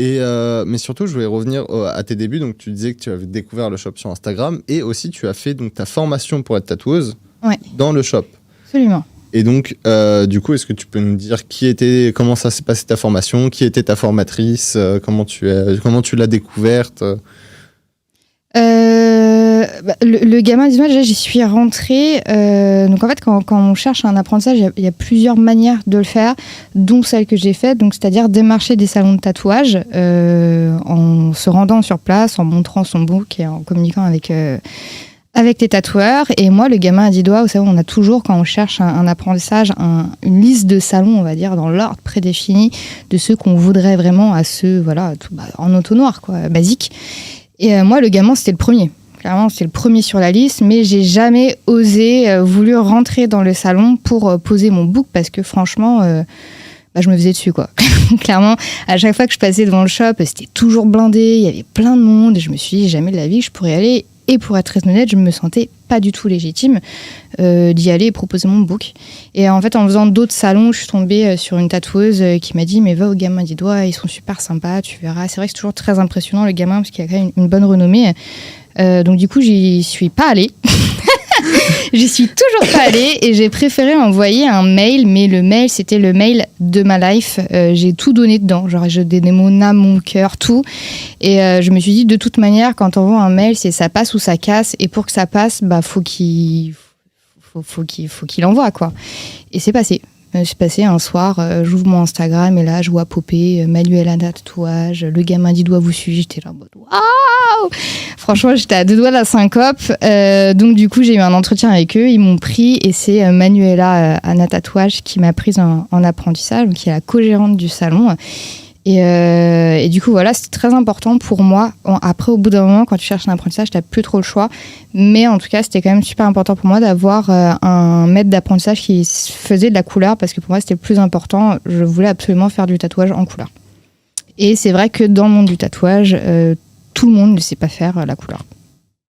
Mais surtout, je voulais revenir à tes débuts. Donc, tu disais que tu avais découvert le shop sur Instagram et aussi tu as fait donc, ta formation pour être tatoueuse dans le shop. Absolument. Et donc, du coup, est-ce que tu peux nous dire comment ça s'est passé ta formation, qui était ta formatrice, comment tu l'as découverte le gamin, dis-moi, déjà, j'y suis rentrée. Donc, en fait, quand on cherche un apprentissage, il y a plusieurs manières de le faire, dont celle que j'ai faite, donc c'est-à-dire démarcher des salons de tatouage en se rendant sur place, en montrant son book et en communiquant avec les tatoueurs. Et moi, le gamin à 10 doigts, vous savez, on a toujours, quand on cherche un apprentissage, une liste de salons, on va dire, dans l'ordre prédéfini de ceux qu'on voudrait vraiment à ceux, voilà, en entonnoir, quoi, basique. Et moi, le gamin, c'était le premier. Clairement, c'était le premier sur la liste, mais j'ai jamais voulu rentrer dans le salon pour poser mon book parce que franchement, je me faisais dessus, quoi. Clairement, à chaque fois que je passais devant le shop, c'était toujours blindé, il y avait plein de monde et je me suis dit, jamais de la vie, je pourrais y aller. Et pour être très honnête, je me sentais pas du tout légitime d'y aller et proposer mon book. Et en fait, en faisant d'autres salons, je suis tombée sur une tatoueuse qui m'a dit « Mais va au gamin 10 doigts, ils sont super sympas, tu verras. » C'est vrai que c'est toujours très impressionnant, le gamin, parce qu'il a quand même une bonne renommée. Donc du coup, j'y suis pas allée. J'y suis toujours pas allée et j'ai préféré envoyer un mail, mais le mail, c'était le mail de ma life. J'ai tout donné dedans, genre j'ai donné mon âme, mon cœur, tout. Et je me suis dit, de toute manière, quand on envoie un mail, c'est ça passe ou ça casse. Et pour que ça passe, faut qu'il envoie, quoi. Et c'est passé. C'est passé un soir, j'ouvre mon Instagram et là, je vois popper Manuela tatouage, le gamin 10 doigts vous suit. J'étais là en mode waouh! Franchement, j'étais à 2 doigts de la syncope. Donc, du coup, j'ai eu un entretien avec eux. Ils m'ont pris et c'est Manuela Anna Tatouage qui m'a prise en apprentissage, donc qui est la co-gérante du salon. Et du coup, voilà, c'était très important pour moi. Après, au bout d'un moment, quand tu cherches un apprentissage, tu n'as plus trop le choix. Mais en tout cas, c'était quand même super important pour moi d'avoir un maître d'apprentissage qui faisait de la couleur parce que pour moi, c'était le plus important. Je voulais absolument faire du tatouage en couleur. Et c'est vrai que dans le monde du tatouage, tout le monde ne sait pas faire la couleur.